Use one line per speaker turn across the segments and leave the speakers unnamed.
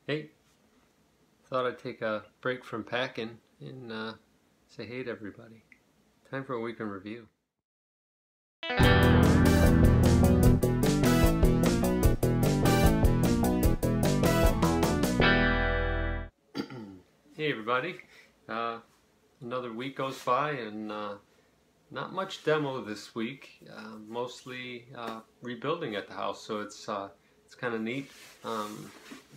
Hey, thought I'd take a break from packing and say hey to everybody. Time for a week in review. Hey everybody, uh, another week goes by and not much demo this week. Mostly rebuilding at the house, so it's kind of neat.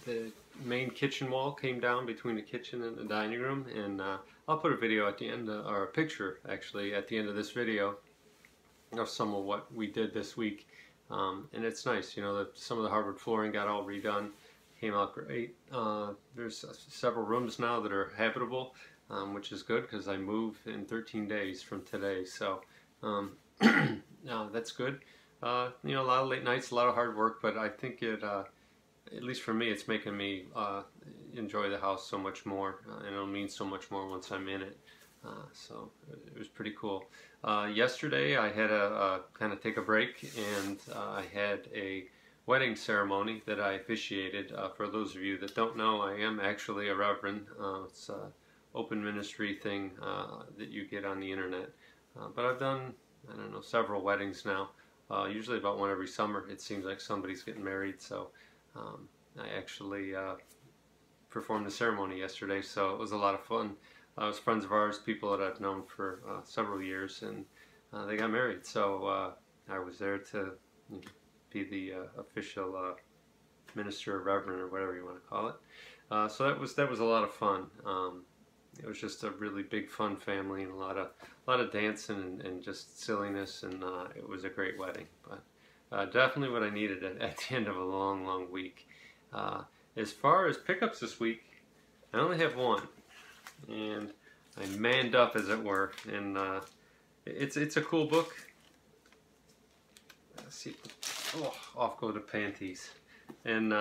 The main kitchen wall came down between the kitchen and the dining room, and I'll put a video at the end, or a picture actually at the end of this video of some of what we did this week. And it's nice, you know, that some of the hardwood flooring got all redone, came out great. There's several rooms now that are habitable, which is good because I move in 13 days from today, so that's good. You know, a lot of late nights, a lot of hard work, but I think at least for me, it's making me enjoy the house so much more, and it'll mean so much more once I'm in it. So it was pretty cool. Yesterday I had a kind of take a break, and I had a wedding ceremony that I officiated. For those of you that don't know, I am actually a reverend. It's an open ministry thing that you get on the internet. But I've done, I don't know, several weddings now. Usually about one every summer. It seems like somebody's getting married, so I actually performed the ceremony yesterday, so it was a lot of fun. It was friends of ours, people that I've known for several years, and they got married. So I was there to be the official minister or reverend or whatever you want to call it. So that was a lot of fun. It was just a really big fun family, and a lot of dancing and just silliness, and it was a great wedding. But definitely what I needed at the end of a long week. As far as pickups this week, I only have one, and I manned up, as it were, and it's a cool book. Let's see, off go the panties, and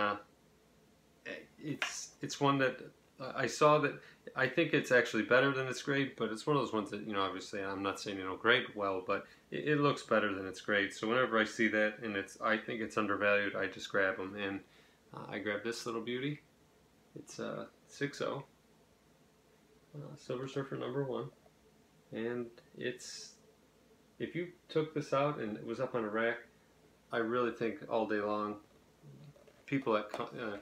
it's one that I saw that I think it's actually better than its grade, but it's one of those ones that, you know, obviously I'm not saying, you know, grade well, but it looks better than its grade. So whenever I see that and I think it's undervalued, I just grab them, and I grabbed this little beauty. It's 6.0. Silver Surfer #1, and if you took this out and it was up on a rack, I really think all day long people at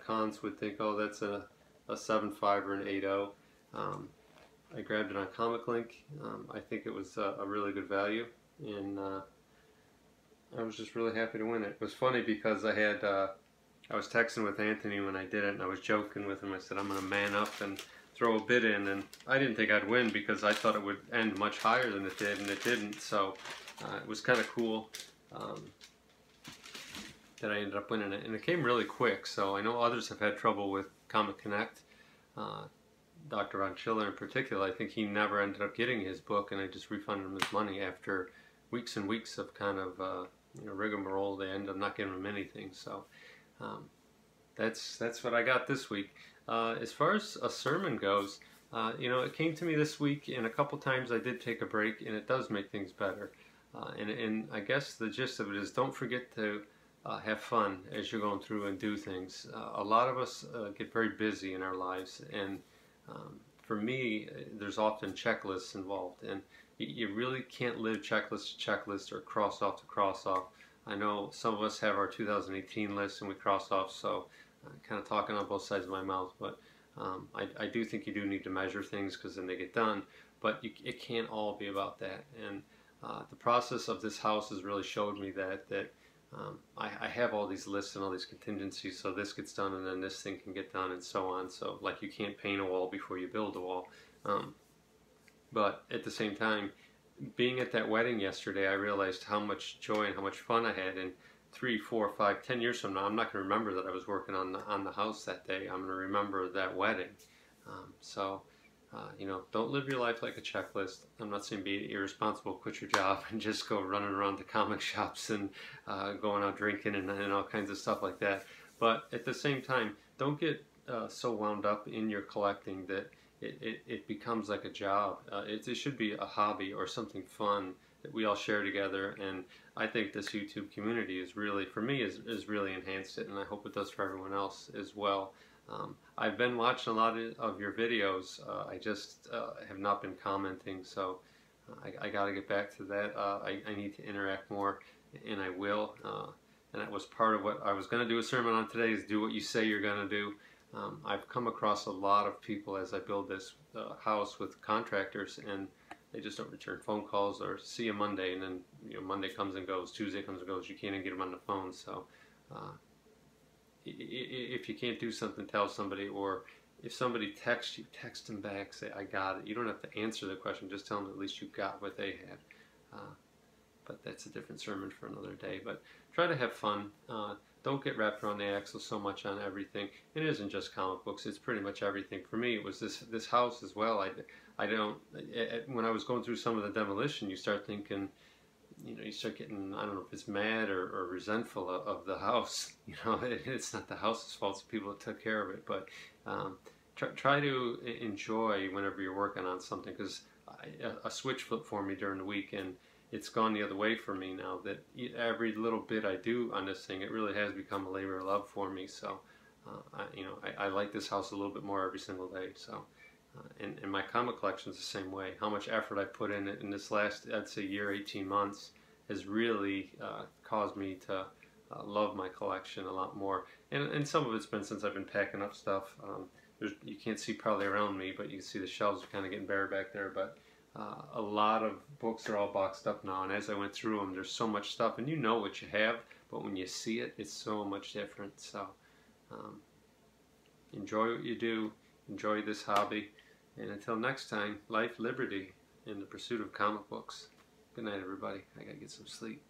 cons would think, oh, that's a 7.5 or an 8.0. I grabbed it on Comic Link. I think it was a really good value, and I was just really happy to win it. It was funny because I was texting with Anthony when I did it, and I was joking with him. I said, I'm going to man up and throw a bid in, and I didn't think I'd win because I thought it would end much higher than it did, and it didn't. So it was kind of cool that I ended up winning it, and it came really quick. So I know others have had trouble with Comic Connect. Dr. Ron Schiller in particular, I think he never ended up getting his book, and I just refunded him his money after weeks and weeks of kind of you know, rigmarole. They ended up not giving him anything. So that's what I got this week. As far as a sermon goes, you know, it came to me this week, and a couple times I did take a break, and it does make things better. And I guess the gist of it is, don't forget to have fun as you're going through and do things. A lot of us get very busy in our lives, and for me, there's often checklists involved, and you really can't live checklist to checklist or cross off to cross off. I know some of us have our 2018 list and we cross off, so kind of talking on both sides of my mouth, but I do think you do need to measure things because then they get done, but it can't all be about that. And the process of this house has really showed me that I have all these lists and all these contingencies, so this gets done and then this thing can get done and so on. So like, you can't paint a wall before you build a wall. But at the same time, being at that wedding yesterday, I realized how much joy and how much fun I had. And 3, 4, 5, 10 years from now, I'm not going to remember that I was working on the house that day. I'm going to remember that wedding. You know, don't live your life like a checklist. I'm not saying be irresponsible, quit your job, and just go running around the comic shops and going out drinking and all kinds of stuff like that. But at the same time, don't get so wound up in your collecting that it becomes like a job. It should be a hobby or something fun that we all share together. And I think this YouTube community is really, for me, is really enhanced it, and I hope it does for everyone else as well. I've been watching a lot of your videos. I just have not been commenting, so I got to get back to that. I need to interact more, and I will. And that was part of what I was going to do a sermon on today, is do what you say you're going to do. I've come across a lot of people as I build this house with contractors, and they just don't return phone calls, or see you Monday, and then Monday comes and goes, Tuesday comes and goes. You can't even get them on the phone. So if you can't do something, tell somebody, or if somebody texts you, text them back, say, I got it. You don't have to answer the question, just tell them at least you got what they had. But that's a different sermon for another day. But try to have fun. Don't get wrapped around the axle so much on everything. It isn't just comic books, it's pretty much everything. For me, it was this house as well. When I was going through some of the demolition, you start thinking, you start getting, I don't know if it's mad or resentful of the house. It's not the house's fault, it's the people that took care of it. But try to enjoy whenever you're working on something, because a switch flipped for me during the week, and it's gone the other way for me now, that every little bit I do on this thing, it really has become a labor of love for me. So I like this house a little bit more every single day. So and my comic collection is the same way. How much effort I put in it in this last, I'd say, year, 18 months has really caused me to love my collection a lot more. And some of it's been since I've been packing up stuff. You can't see probably around me, but you can see the shelves are kind of getting bare back there. But a lot of books are all boxed up now, and as I went through them, there's so much stuff, and you know what you have, but when you see it, it's so much different. So enjoy what you do, enjoy this hobby, and until next time, life, liberty, and the pursuit of comic books. Good night, everybody. I gotta get some sleep.